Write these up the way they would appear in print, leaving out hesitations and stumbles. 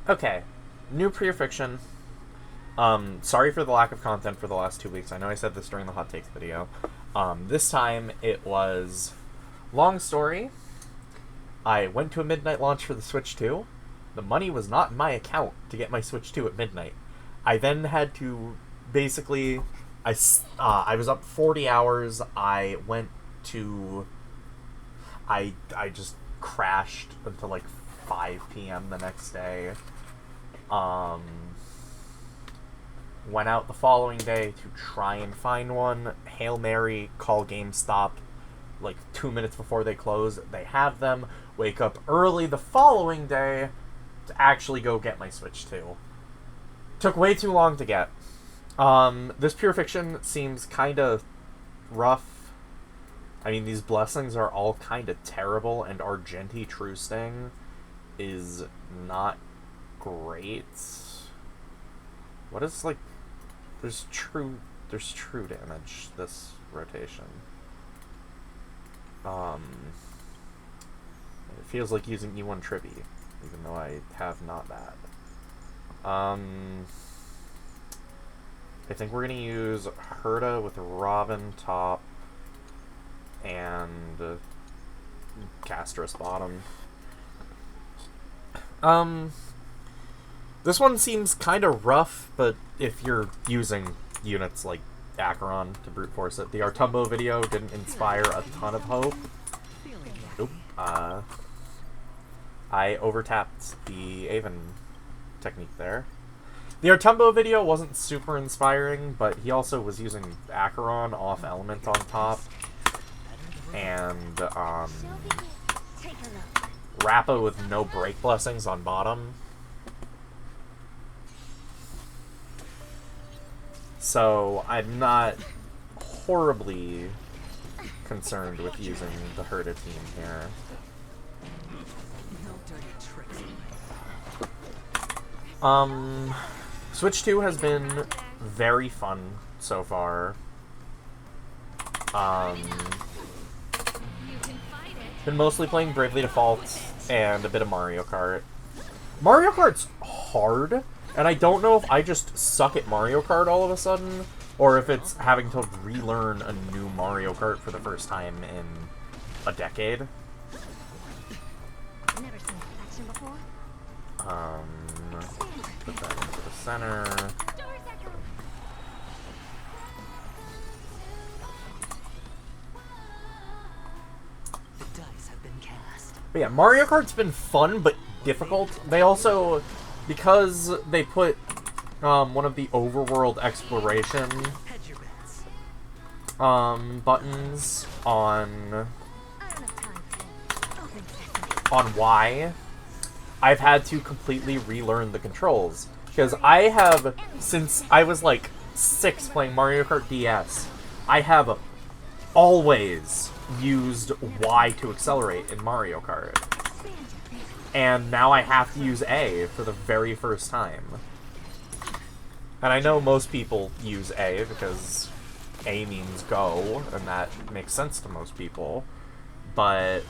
Okay, new pre-fiction. Sorry for the lack of content for the last 2 weeks. I know I said this during the hot takes video. This time it was long story. I went to a midnight launch for the Switch 2. The money was not in my account to get my Switch 2 at midnight. I then had to basically... I was up 40 hours. I went to... I just crashed until like 5 p.m. the next day. Went out the following day to try and find one. Hail Mary, call GameStop like 2 minutes before they close. They have them. Wake up early the following day to actually go get my Switch 2. Took way too long to get. This Pure Fiction seems kind of rough. I mean, these blessings are all kind of terrible, and Argenti Trusting is not great. What is, like... There's true damage this rotation. It feels like using E1 Tribbie, even though I have not that. I think we're gonna use Herta with Robin top and Castorice bottom. This one seems kind of rough, but if you're using units like Acheron to brute force it, the Artumbo video didn't inspire a ton of hope. Nope. I overtapped the Aven technique there. The Artumbo video wasn't super inspiring, but he also was using Acheron off Element on top, and Rappa with no break blessings on bottom. So I'm not horribly concerned with using the Herta team here. Switch 2 has been very fun so far. Been mostly playing Bravely Default and a bit of Mario Kart. Mario Kart's hard, and I don't know if I just suck at Mario Kart all of a sudden, or if it's having to relearn a new Mario Kart for the first time in a decade. Never seen action before. Put that into the center. The dice have been cast. But yeah, Mario Kart's been fun, but difficult. They also, because they put one of the overworld exploration buttons on Y, I've had to completely relearn the controls. Because I have, since I was like 6 playing Mario Kart DS, I have always used Y to accelerate in Mario Kart. And now I have to use A for the very first time. And I know most people use A because A means go, and that makes sense to most people. But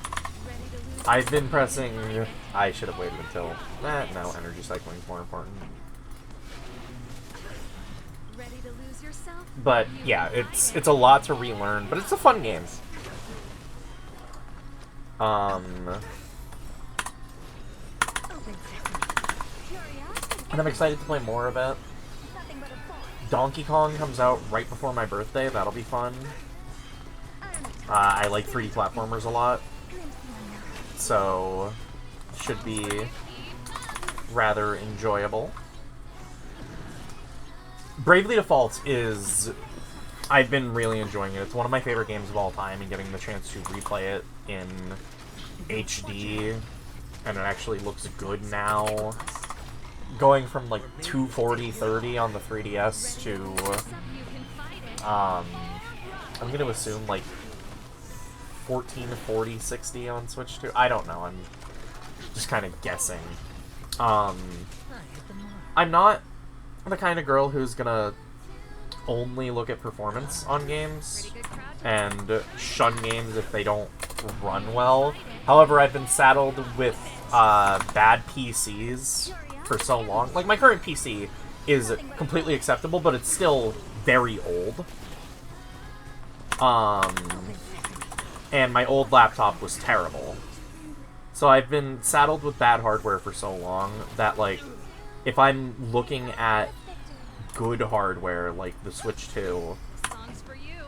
I've been pressing... I should have waited until... no, energy cycling is more important. Ready to lose yourself? But yeah, it's a lot to relearn, but it's a fun game. And I'm excited to play more of it. Donkey Kong comes out right before my birthday. That'll be fun. I like 3D platformers a lot, so should be rather enjoyable. Bravely Default is... I've been really enjoying it. It's one of my favorite games of all time, and getting the chance to replay it in HD, and it actually looks good now. Going from like 240-30 on the 3DS to I'm gonna assume like 1440-60 on Switch 2. I don't know, I'm just kind of guessing. I'm not the kind of girl who's gonna only look at performance on games and shun games if they don't run well. However, I've been saddled with bad PCs for so long. Like, my current PC is completely acceptable, but it's still very old. And my old laptop was terrible. So I've been saddled with bad hardware for so long that, like, if I'm looking at good hardware, like the Switch 2,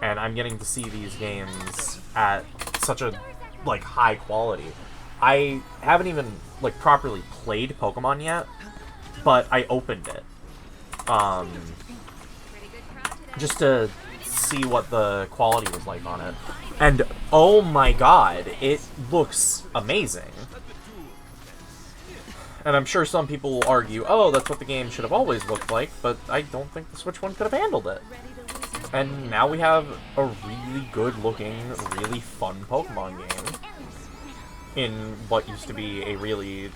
and I'm getting to see these games at such a, like, high quality. I haven't even, like, properly played Pokemon yet, but I opened it. Just to see what the quality was like on it. And, oh my god, it looks amazing. And I'm sure some people will argue, oh, that's what the game should have always looked like, but I don't think the Switch 1 could have handled it. And now we have a really good-looking, really fun Pokemon game. In what used to be a really...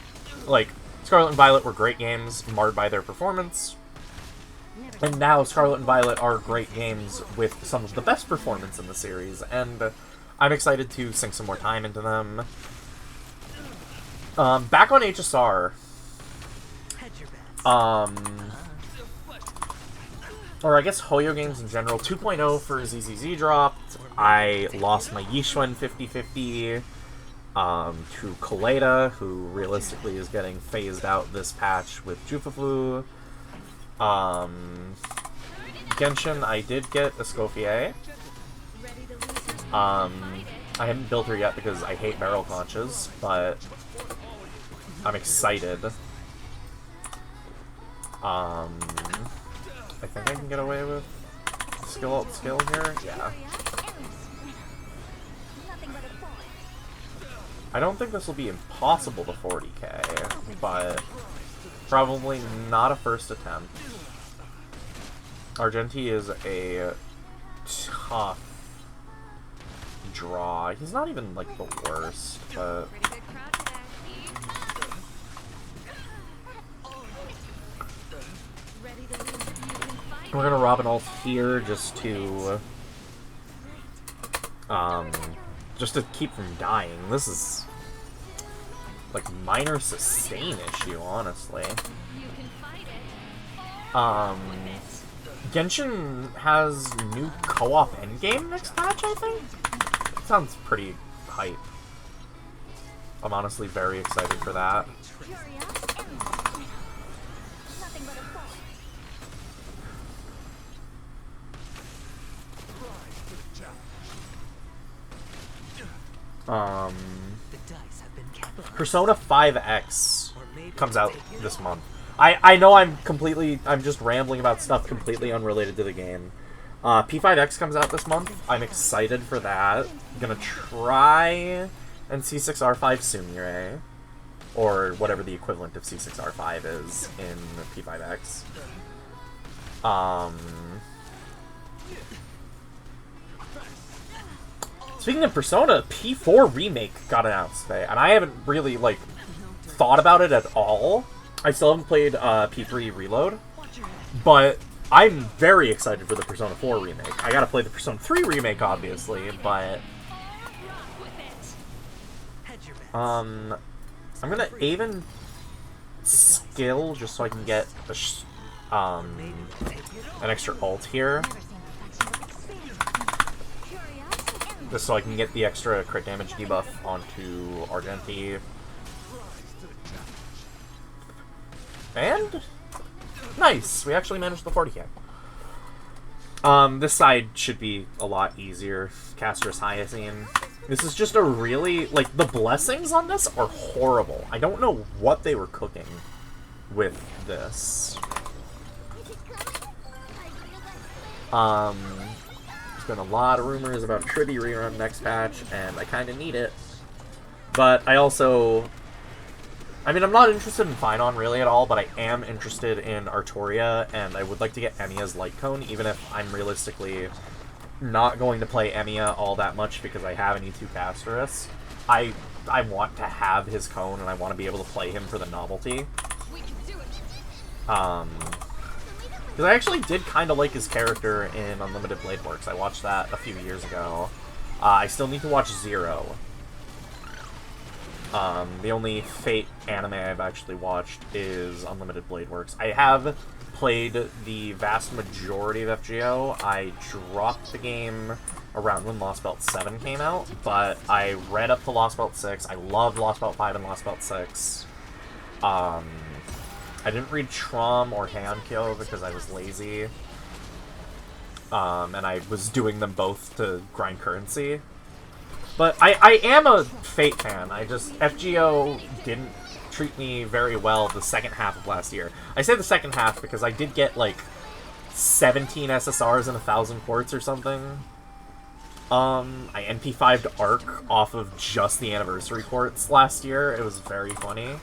Like, Scarlet and Violet were great games, marred by their performance. And now Scarlet and Violet are great games with some of the best performance in the series, and I'm excited to sink some more time into them. Back on HSR, or I guess Hoyo games in general, 2.0 for ZZZ dropped. I lost my Yishun 50/50 to Kaleda, who realistically is getting phased out this patch with Jufufu. Genshin, I did get Escoffier. I haven't built her yet because I hate barrel conches, but I'm excited. I think I can get away with skill alt skill here? Yeah. I don't think this will be impossible to 40k, but probably not a first attempt. Argenti is a tough draw. He's not even, like, the worst, but... We're gonna rob an ult here just to keep from dying. This is like minor sustain issue, honestly. Genshin has new co-op endgame next patch, I think? Sounds pretty hype. I'm honestly very excited for that. Persona 5X comes out this month. I know I'm just rambling about stuff completely unrelated to the game. P5X comes out this month. I'm excited for that. I'm gonna try and C6R5 Sumire, or whatever the equivalent of C6R5 is in P5X. Speaking of Persona, P4 Remake got announced today, and I haven't really, like, thought about it at all. I still haven't played P3 Reload, but I'm very excited for the Persona 4 Remake. I gotta play the Persona 3 Remake, obviously, but... I'm gonna Aven skill just so I can get an extra ult here. Just so I can get the extra crit damage debuff onto Argenti. And... nice! We actually managed the 40k. This side should be a lot easier. Castorice Hyacine. This is just a really... like, the blessings on this are horrible. I don't know what they were cooking with this. There's been a lot of rumors about Tribbie rerun next patch, and I kind of need it. But I also... I mean, I'm not interested in Finon really at all, but I am interested in Artoria, and I would like to get Emiya's Light Cone, even if I'm realistically not going to play Emiya all that much because I have an E2 Castorice. I want to have his cone, and I want to be able to play him for the novelty. Because I actually did kind of like his character in Unlimited Blade Works. I watched that a few years ago. I still need to watch Zero. The only Fate anime I've actually watched is Unlimited Blade Works. I have played the vast majority of FGO. I dropped the game around when Lost Belt 7 came out, but I read up to Lost Belt 6. I loved Lost Belt 5 and Lost Belt 6. I didn't read Trom or Hankyo because I was lazy. And I was doing them both to grind currency. But I am a Fate fan. FGO didn't treat me very well the second half of last year. I say the second half because I did get, like, 17 SSRs and 1,000 quartz or something. I NP5'd Arc off of just the anniversary quartz last year. It was very funny.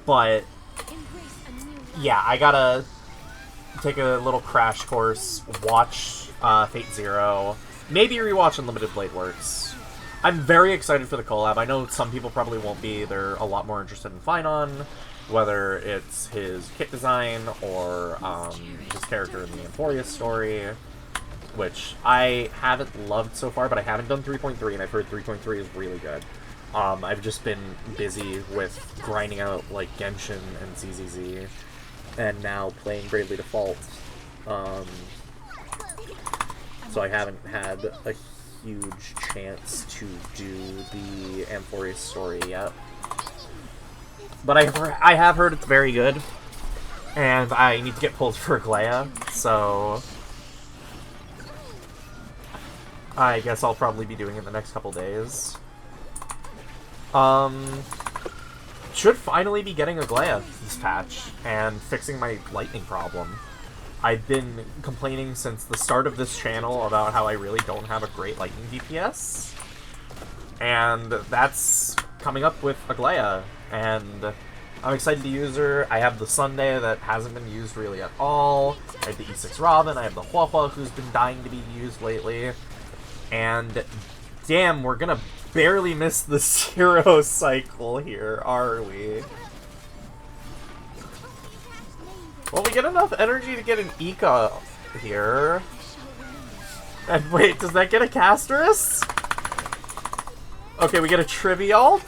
But yeah, I gotta take a little crash course, watch Fate Zero, maybe rewatch Unlimited Blade Works. I'm very excited for the collab. I know some people probably won't be. They're a lot more interested in Finon, whether it's his kit design or his character in the Emphorius story, which I haven't loved so far, but I haven't done 3.3, and I've heard 3.3 is really good. I've just been busy with grinding out, like, Genshin and ZZZ, and now playing Bravely Default. So I haven't had a huge chance to do the Emphorius story yet. But I have heard it's very good, and I need to get pulled for Glea, so I guess I'll probably be doing it the next couple days. Should finally be getting a Glea this patch, and fixing my lightning problem. I've been complaining since the start of this channel about how I really don't have a great lightning DPS, and that's coming up with a Glea, and I'm excited to use her. I have the Sunday that hasn't been used really at all. I have the E6 Robin, I have the Huahua who's been dying to be used lately, and damn, we're gonna barely miss the 0 cycle here, are we? Well, we get enough energy to get an Ika here. And wait, does that get a Castorice? Okay, we get a Tribbie ult.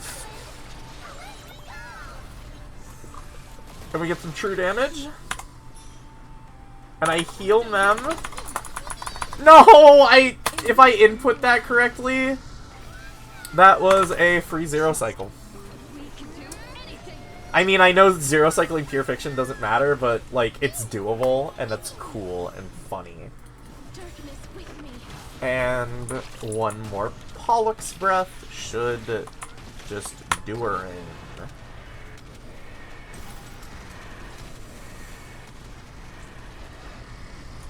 And we get some true damage. And I heal them. No! If I input that correctly, that was a free 0 cycle. I mean, I know 0 cycling pure fiction doesn't matter, but, like, it's doable, and that's cool and funny. And one more Pollux Breath should just do her in.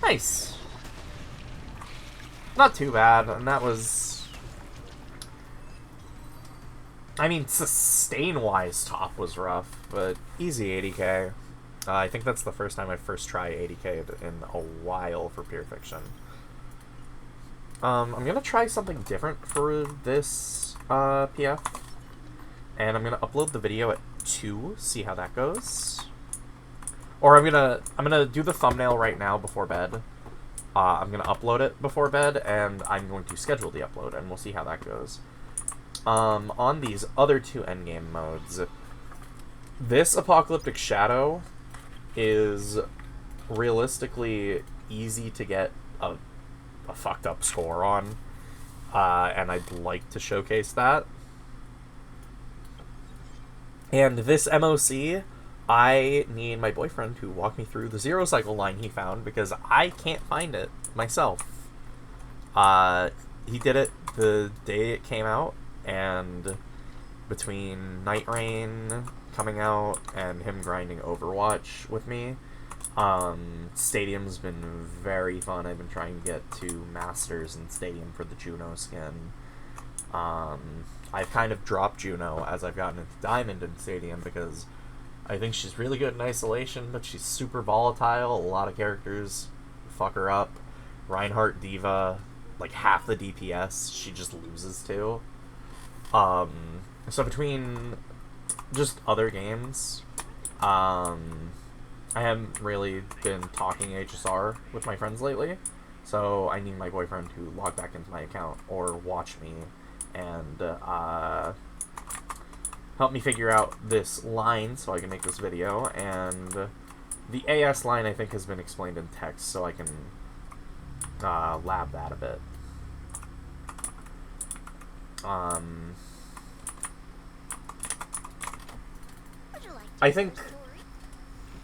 Nice. Not too bad, and that was... I mean, sustain-wise, top was rough, but easy 80k. I think that's the first time I first tried 80k in a while for Pure Fiction. I'm gonna try something different for this PF, and I'm gonna upload the video at 2, see how that goes. Or I'm gonna do the thumbnail right now before bed. I'm gonna upload it before bed, and I'm going to schedule the upload, and we'll see how that goes. On these other 2 endgame modes, this Apocalyptic Shadow is realistically easy to get a fucked up score on, and I'd like to showcase that. And this MOC, I need my boyfriend to walk me through the 0 cycle line he found, because I can't find it myself. He did it the day it came out, and between Night Rain coming out and him grinding Overwatch with me, Stadium's been very fun. I've been trying to get to Masters in Stadium for the Juno skin. I've kind of dropped Juno as I've gotten into Diamond in Stadium, because I think she's really good in isolation, but she's super volatile. A lot of characters fuck her up. Reinhardt Diva, like half the DPS she just loses to. So between just other games, I haven't really been talking HSR with my friends lately, So I need my boyfriend to log back into my account or watch me and help me figure out this line so I can make this video. And the AS line, I think, has been explained in text, so I can lab that a bit. I think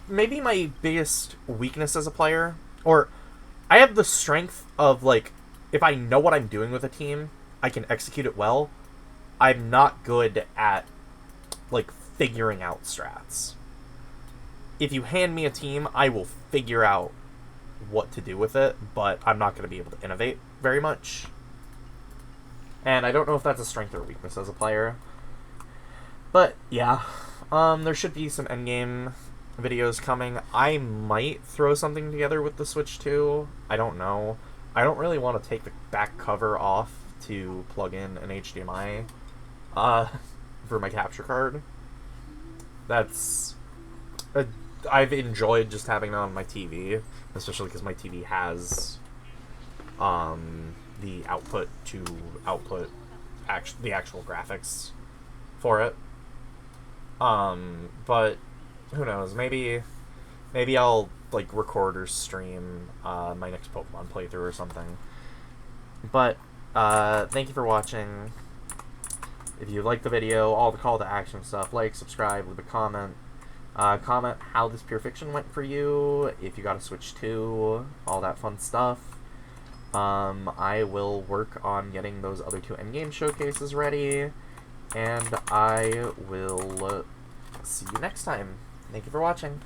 maybe my biggest weakness as a player, or I have the strength of, like, if I know what I'm doing with a team, I can execute it well. I'm not good at, like, figuring out strats. If you hand me a team, I will figure out what to do with it, but I'm not going to be able to innovate very much. And I don't know if that's a strength or a weakness as a player. But, yeah. There should be some endgame videos coming. I might throw something together with the Switch 2. I don't know. I don't really want to take the back cover off to plug in an HDMI for my capture card. That's... I've enjoyed just having it on my TV, especially because my TV has the output to output the actual graphics for it. But who knows? Maybe I'll, like, record or stream my next Pokemon playthrough or something. But thank you for watching. If you liked the video, all the call to action stuff, like, subscribe, leave a comment. Comment how this Pure Fiction went for you, if you got a Switch 2, all that fun stuff. I will work on getting those other 2 endgame showcases ready, and I will see you next time. Thank you for watching.